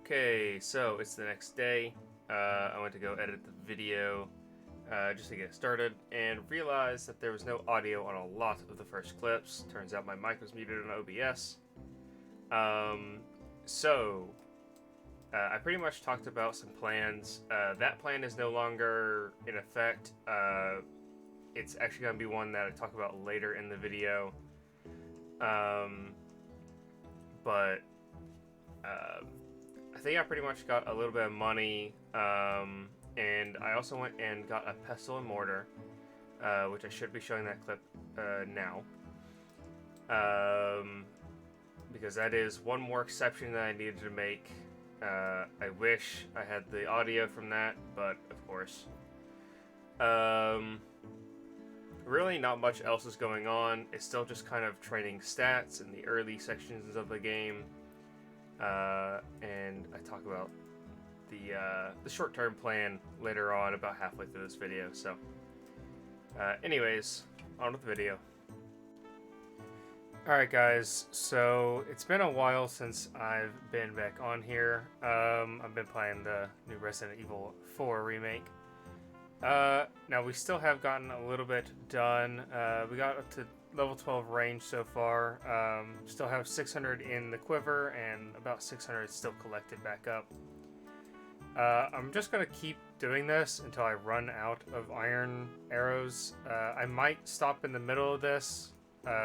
Okay, so it's the next day. I went to go edit the video just to get started and realized that there was no audio on a lot of the first clips. Turns out my mic was muted on OBS. I pretty much talked about some plans. That plan is no longer in effect. It's actually going to be one that I talk about later in the video. I think I pretty much got a little bit of money, and I also went and got a pestle and mortar, which I should be showing that clip now, because that is one more exception that I needed to make. I wish I had the audio from that, but of course. Really not much else is going on. It's still just kind of training stats in the early sections of the game. And I talk about the short-term plan later on, about halfway through this video. So, anyways, on with the video. Alright guys, so it's been a while since I've been back on here. I've been playing the new Resident Evil 4 remake. Now we still have gotten a little bit done. We got up to level 12 range so far. Still have 600 in the quiver and about 600 still collected back up. I'm just gonna keep doing this until I run out of iron arrows. I might stop in the middle of this.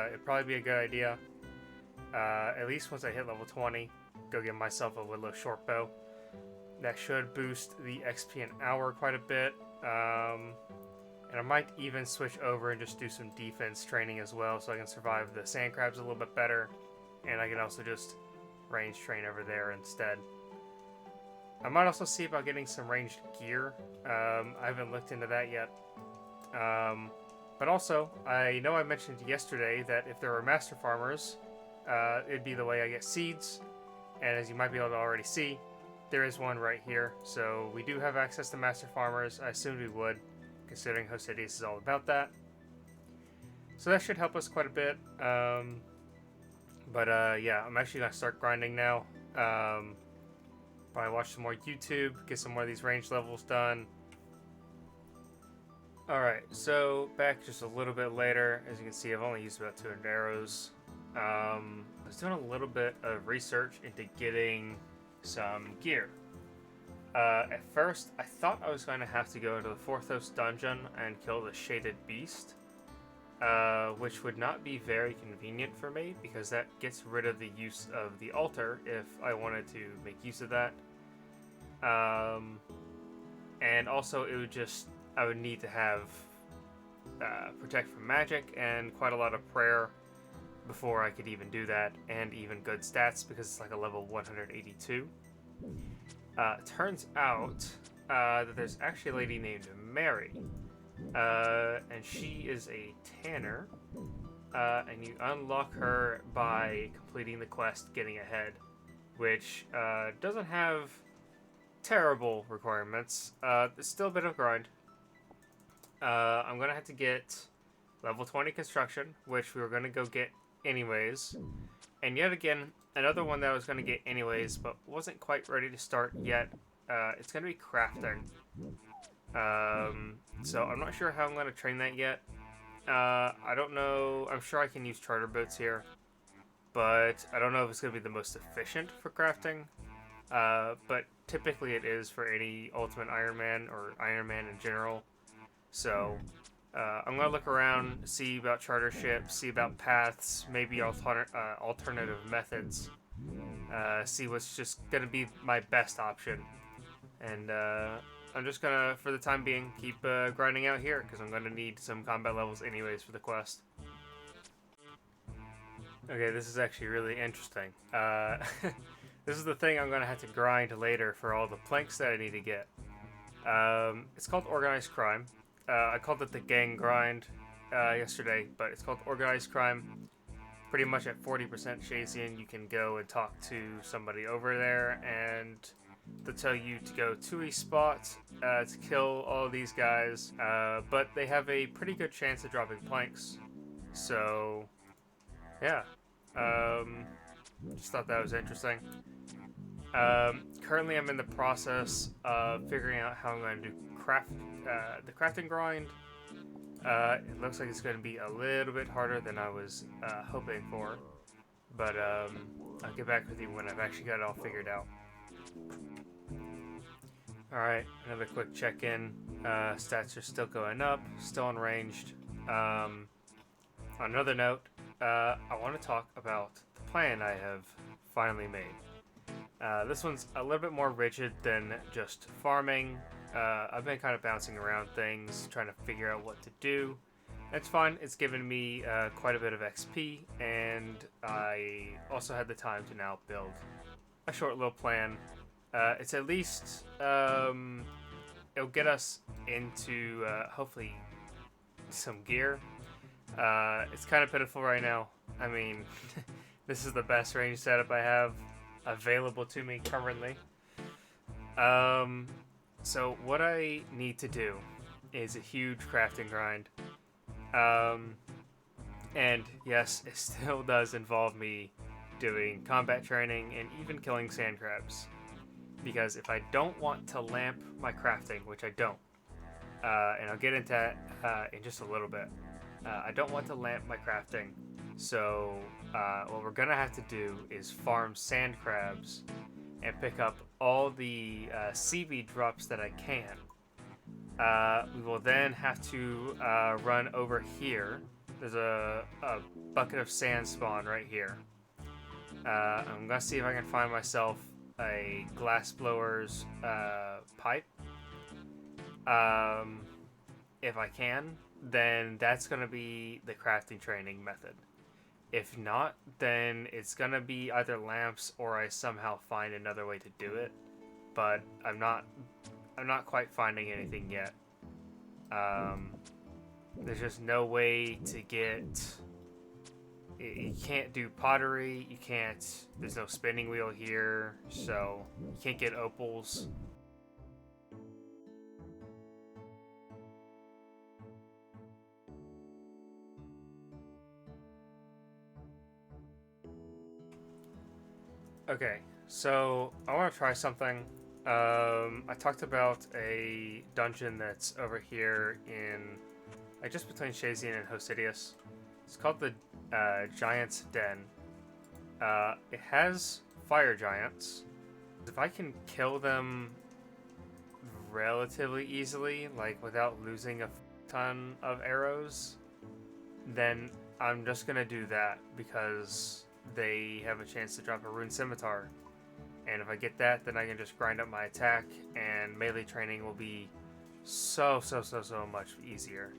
It'd probably be a good idea. At least once I hit level 20, go get myself a willow short bow. That should boost the XP an hour quite a bit. And I might even switch over and just do some defense training as well, so I can survive the sand crabs a little bit better. And I can also just range train over there instead. I might also see about getting some ranged gear. I haven't looked into that yet. But also, I know I mentioned yesterday that if there were master farmers, it'd be the way I get seeds. And as you might be able to already see, there is one right here. So we do have access to master farmers. I assumed we would, considering Hosidius is all about that. So that should help us quite a bit. Yeah, I'm actually going to start grinding now. Probably watch some more YouTube, get some more of these range levels done. Alright, so back just a little bit later. As you can see, I've only used about 200 arrows. I was doing a little bit of research into getting some gear. At first, I thought I was going to have to go to the Forthos dungeon and kill the Shaded Beast, which would not be very convenient for me, because that gets rid of the use of the altar if I wanted to make use of that. And also, it would just, I would need to have protect from magic and quite a lot of prayer before I could even do that, and even good stats, because it's like a level 182. Turns out that there's actually a lady named Mary, and she is a tanner, and you unlock her by completing the quest Getting Ahead, which doesn't have terrible requirements. It's still a bit of grind. I'm gonna have to get level 20 construction, which we were gonna go get anyways, and yet again another one that I was going to get anyways but wasn't quite ready to start yet. It's going to be crafting, so I'm not sure how I'm going to train that yet. I don't know. I'm sure I can use charter boats here, but I don't know if it's going to be the most efficient for crafting, but typically it is for any Ultimate Iron Man or Iron Man in general. So I'm going to look around, see about charter ships, see about paths, maybe alternative methods, see what's just going to be my best option. And I'm just going to, for the time being, keep grinding out here, because I'm going to need some combat levels anyways for the quest. Okay, this is actually really interesting. This is the thing I'm going to have to grind later for all the planks that I need to get. It's called Organized Crime. I called it the gang grind yesterday, but it's called Organized Crime. Pretty much at 40% Shazian, you can go and talk to somebody over there, and they'll tell you to go to a spot to kill all of these guys, but they have a pretty good chance of dropping planks. So, yeah. Just thought that was interesting. Currently, I'm in the process of figuring out how I'm going to do the crafting grind. It looks like it's going to be a little bit harder than I was hoping for, but I'll get back with you when I've actually got it all figured out. Alright, another quick check-in. Stats are still going up, still unranged. On another note, I want to talk about the plan I have finally made. This one's a little bit more rigid than just farming. I've been kind of bouncing around things, trying to figure out what to do. It's fun. It's given me quite a bit of XP, and I also had the time to now build a short little plan. It's at least, it'll get us into, hopefully, some gear. It's kind of pitiful right now. I mean, this is the best range setup I have available to me currently. So what I need to do is a huge crafting grind. And yes, it still does involve me doing combat training and even killing sand crabs. Because if I don't want to lamp my crafting, which I don't, and I'll get into that in just a little bit, I don't want to lamp my crafting, so what we're gonna have to do is farm sand crabs and pick up all the seaweed drops that I can. We will then have to run over here. There's a bucket of sand spawn right here. I'm gonna see if I can find myself a glass blower's pipe. If I can, then that's gonna be the crafting training method. If not, then it's gonna be either lamps or I somehow find another way to do it. But I'm not quite finding anything yet. There's just no way to get. You can't do pottery. You can't. There's no spinning wheel here, so you can't get opals. Okay, so I want to try something. I talked about a dungeon that's over here in, like, just between Shazian and Hosidius. It's called the Giant's Den. It has fire giants. If I can kill them relatively easily, like without losing a ton of arrows, then I'm just gonna do that because they have a chance to drop a rune scimitar. And if I get that, then I can just grind up my attack, and melee training will be so much easier.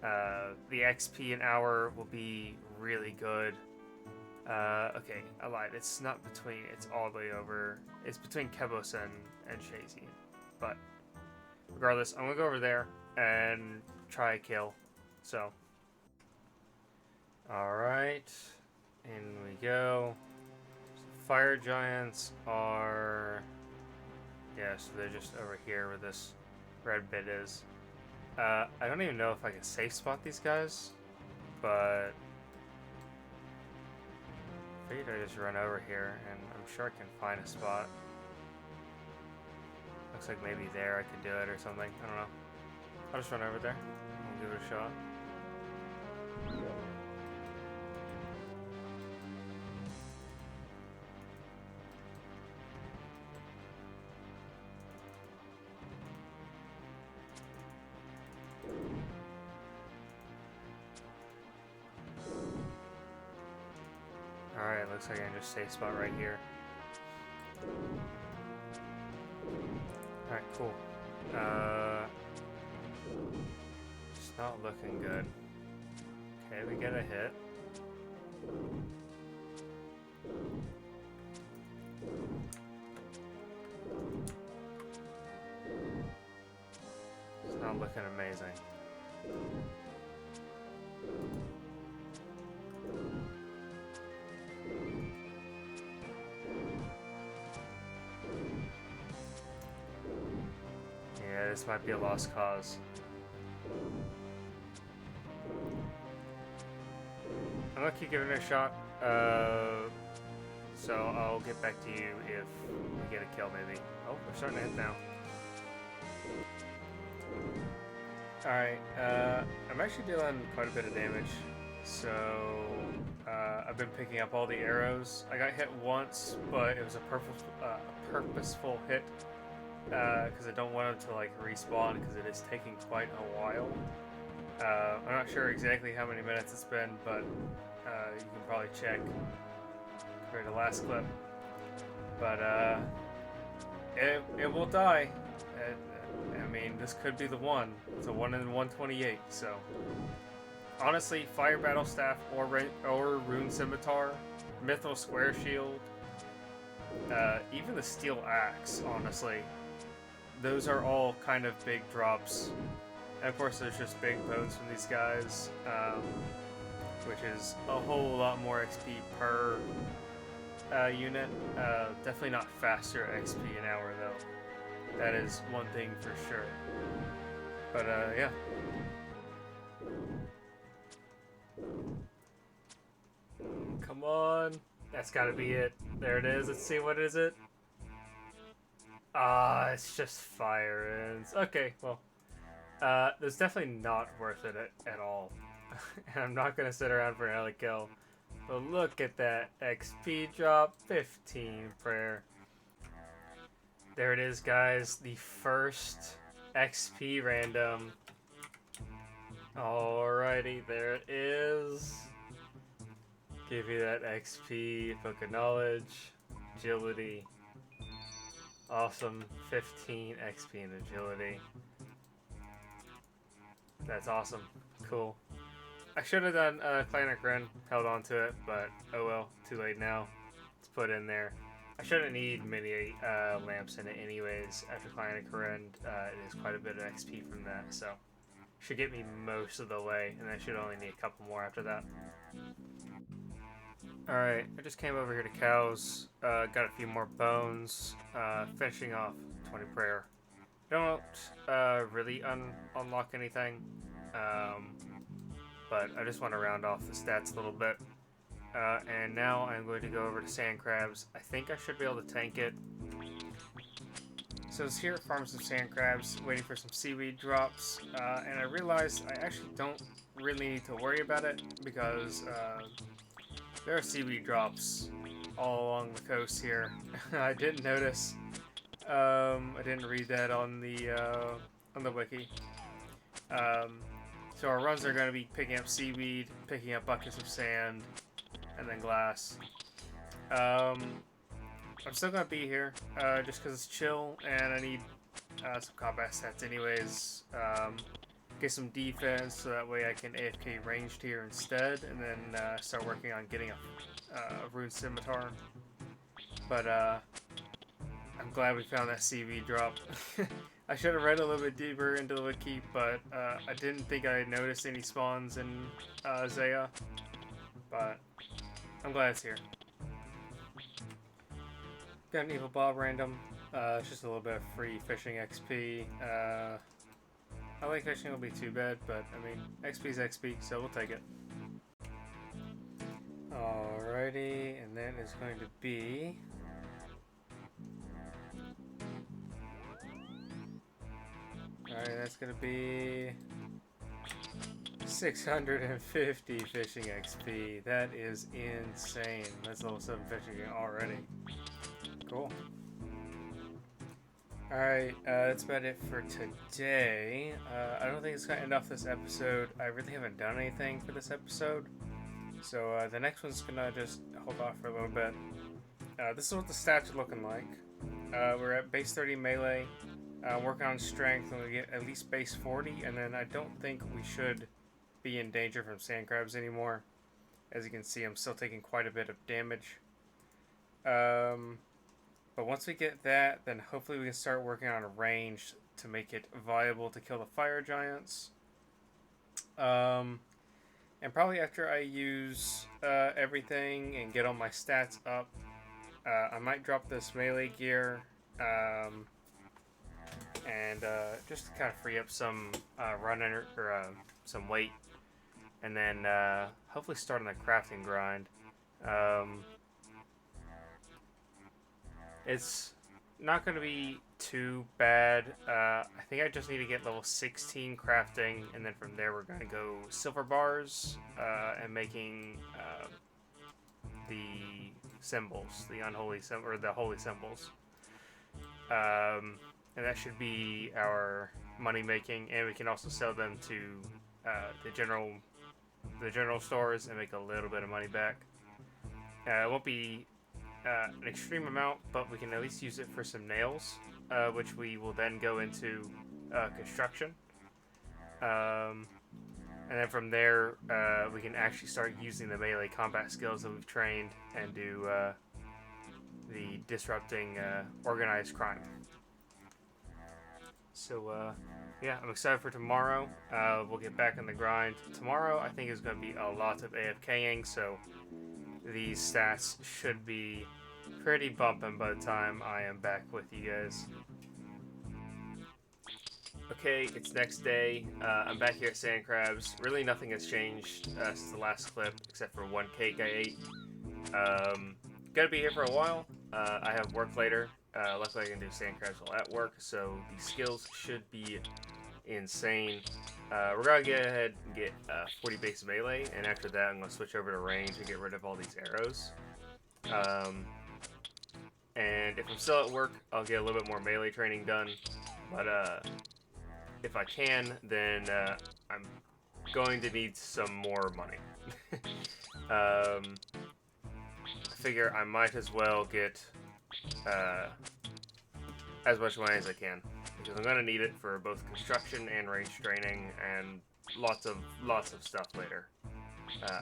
The XP an hour will be really good. Okay, I lied. It's not between, it's all the way over. It's between Kebos and Shazian. But regardless, I'm gonna go over there and try a kill. So, alright, in we go. Fire giants are, yeah, so they're just over here where this red bit is. I don't even know if I can safe spot these guys, but I figured I'd just run over here, and I'm sure I can find a spot. Looks like maybe there I could do it or something. I don't know. I'll just run over there. I'll give it a shot. Alright, looks like I can just safe spot right here. Alright, cool. It's not looking good. Okay, we get a hit. It's not looking amazing. This might be a lost cause. I'm gonna keep giving it a shot. So so I'll get back to you if we get a kill, maybe. Oh, we're starting to hit now. Alright, I'm actually dealing quite a bit of damage, so I've been picking up all the arrows. I got hit once, but it was a purposeful hit, because I don't want them to like respawn, because it is taking quite a while. I'm not sure exactly how many minutes it's been, but you can probably check compared to last clip. But it will die. I mean, this could be the one. It's a 1 in 128, so... Honestly, Fire Battle Staff or Rune Scimitar, Mithril Square Shield, even the Steel Axe, honestly. Those are all kind of big drops. And of course, there's just big bones from these guys, which is a whole lot more XP per unit. Definitely not faster XP an hour, though. That is one thing for sure. But, yeah. Come on. That's gotta be it. There it is. Let's see, what is it? Ah, it's just fire ends. Okay, well. That's definitely not worth it at all. And I'm not gonna sit around for another kill. But look at that XP drop. 15 prayer. There it is, guys. The first XP random. Alrighty, there it is. Give you that XP, Book of Knowledge, Agility. Awesome. 15 XP in Agility. That's awesome. Cool. I should have done Clinic Run, held on to it, but oh well, too late now. It's put in there. I shouldn't need many lamps in it anyways. After Clinic Run, it is quite a bit of XP from that, so should get me most of the way, and I should only need a couple more after that. Alright, I just came over here to cows, got a few more bones, finishing off 20 prayer. Don't really unlock anything, but I just want to round off the stats a little bit. And now I'm going to go over to sand crabs. I think I should be able to tank it. So I was here at farm some sand crabs, waiting for some seaweed drops, and I realized I actually don't really need to worry about it because there are seaweed drops all along the coast here. I didn't notice. I didn't read that on the wiki. So our runs are going to be picking up seaweed, picking up buckets of sand, and then glass. I'm still going to be here, just because it's chill, and I need some combat stats anyways. Get some defense, so that way I can AFK ranged here instead, and then start working on getting a Rune Scimitar. But I'm glad we found that seaweed drop. I should have read a little bit deeper into the wiki, but I didn't think I had noticed any spawns in ZeahExile. But I'm glad it's here. Got an Evil Bob random. It's just a little bit of free fishing XP. I like fishing, it won't be too bad, but I mean, XP's XP, so we'll take it. Alrighty, and that is going to be... Alright, that's going to be 650 fishing XP. That is insane. That's level 7 fishing already. Cool. Alright, that's about it for today. I don't think it's going to end off this episode. I really haven't done anything for this episode. So the next one's going to just hold off for a little bit. This is what the stats are looking like. We're at base 30 melee. Working on strength, and we get at least base 40, and then I don't think we should be in danger from sand crabs anymore. As you can see, I'm still taking quite a bit of damage. But once we get that, then hopefully we can start working on a range to make it viable to kill the fire giants. And probably after I use everything and get all my stats up, I might drop this melee gear. And just to kind of free up some some weight, and then hopefully start on the crafting grind. It's not going to be too bad. I think I just need to get level 16 crafting, and then from there we're going to go silver bars and making the symbols, the unholy or the holy symbols. And that should be our money making, and we can also sell them to the general stores and make a little bit of money back. It won't be an extreme amount, but we can at least use it for some nails, which we will then go into construction. And then from there, we can actually start using the melee combat skills that we've trained and do the disrupting organized crime. So, yeah, I'm excited for tomorrow. We'll get back on the grind. Tomorrow, I think, is going to be a lot of AFKing, so these stats should be pretty bumping by the time I am back with you guys. Okay, it's next day. I'm back here at Sand Crabs. Really nothing has changed since the last clip, except for one cake I ate. Gonna be here for a while. I have work later. Luckily I can do Sand Crabs while at work, so the skills should be insane. We're gonna get ahead and get 40 base melee, and after that I'm gonna switch over to range and get rid of all these arrows. And if I'm still at work, I'll get a little bit more melee training done. But if I can, then I'm going to need some more money. I figure I might as well get as much money as I can, because I'm gonna need it for both construction and range training and lots of stuff later.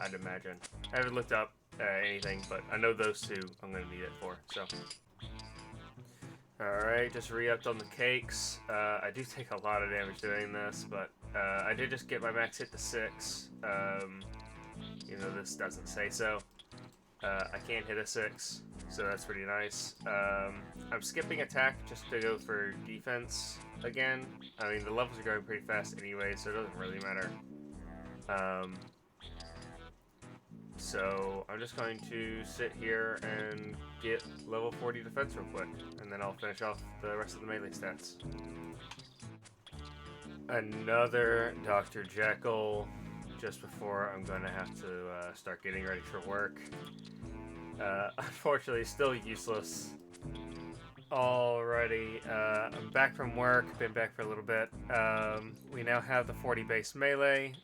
I'd imagine. I haven't looked up anything, but I know those two I'm gonna need it for. So, all right, just re-upped on the cakes. I do take a lot of damage doing this, but I did just get my max hit to 6. You know, this doesn't say so. I can't hit a 6, so that's pretty nice. I'm skipping attack just to go for defense again. I mean, the levels are going pretty fast anyway, so it doesn't really matter. So I'm just going to sit here and get level 40 defense real quick, and then I'll finish off the rest of the melee stats. Another Dr. Jekyll just before I'm going to have to start getting ready for work. Unfortunately, still useless. Alrighty, I'm back from work, been back for a little bit. We now have the 40 base melee.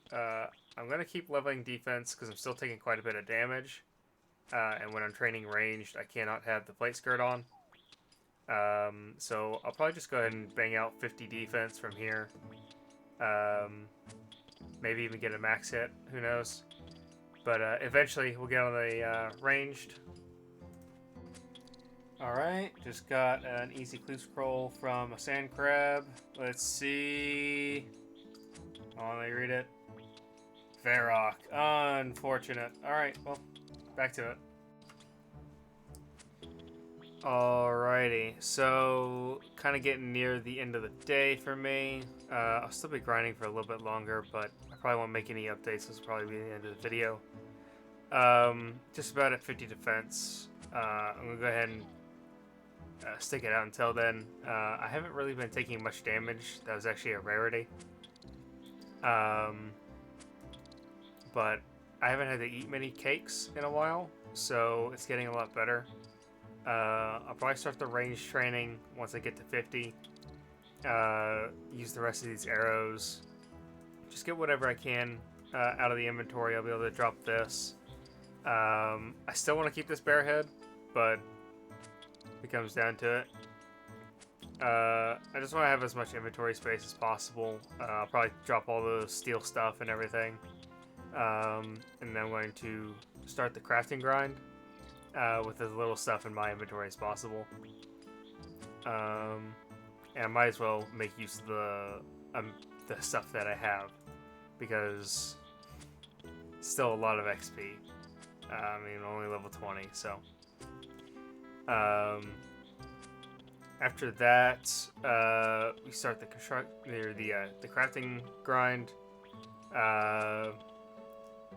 I'm going to keep leveling defense because I'm still taking quite a bit of damage. And when I'm training ranged, I cannot have the plate skirt on. So I'll probably just go ahead and bang out 50 defense from here. Maybe even get a max hit, who knows. But eventually we'll get on the ranged. Alright, just got an easy clue scroll from a sand crab. Let's see. Oh, let me read it. Varrock. Unfortunate. Alright, well, back to it. Alrighty, so kind of getting near the end of the day for me. I'll still be grinding for a little bit longer, but I probably won't make any updates. This will probably be the end of the video. Just about at 50 defense. I'm going to go ahead and stick it out until then. I haven't really been taking much damage. That was actually a rarity. But I haven't had to eat many cakes in a while, so it's getting a lot better. I'll probably start the range training once I get to 50. Use the rest of these arrows. Just get whatever I can out of the inventory. I'll be able to drop this. I still want to keep this bear head, but it comes down to it. I just want to have as much inventory space as possible. I'll probably drop all the steel stuff and everything. And then I'm going to start the crafting grind. With as little stuff in my inventory as possible. And I might as well make use of the stuff that I have, because it's still a lot of XP. I mean, only level 20, so. After that, we start the crafting grind.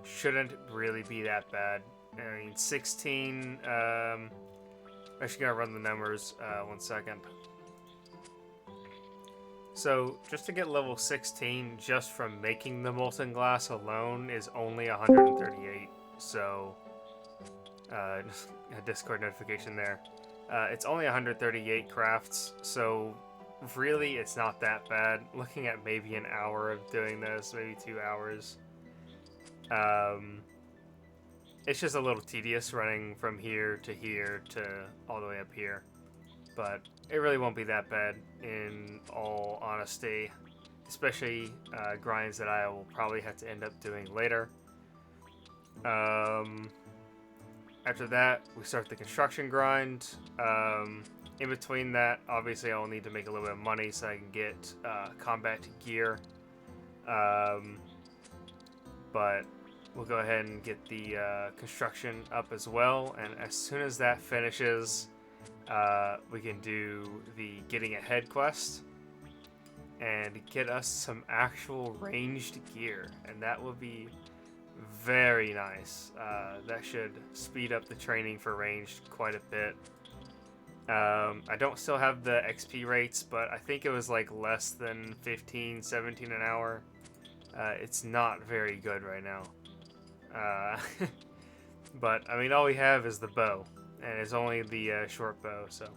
Shouldn't really be that bad. I mean, 16 I'm actually gonna run the numbers 1 second. So, just to get level 16, just from making the molten glass alone is only 138. So, a Discord notification there. It's only 138 crafts, so really it's not that bad. Looking at maybe an hour of doing this, maybe 2 hours. It's just a little tedious running from here to all the way up here. But it really won't be that bad in all honesty. Especially grinds that I will probably have to end up doing later. After that, we start the construction grind. In between that, obviously I will need to make a little bit of money so I can get combat gear. But we'll go ahead and get the construction up as well, and as soon as that finishes, we can do the getting ahead quest and get us some actual ranged gear, and that will be very nice. That should speed up the training for ranged quite a bit. I don't still have the XP rates, but I think it was like less than 15, 17 an hour. It's not very good right now. But, I mean, all we have is the bow, and it's only the short bow, so.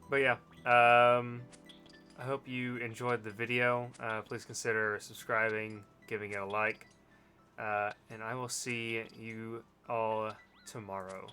But yeah, I hope you enjoyed the video. Please consider subscribing, giving it a like, and I will see you all tomorrow.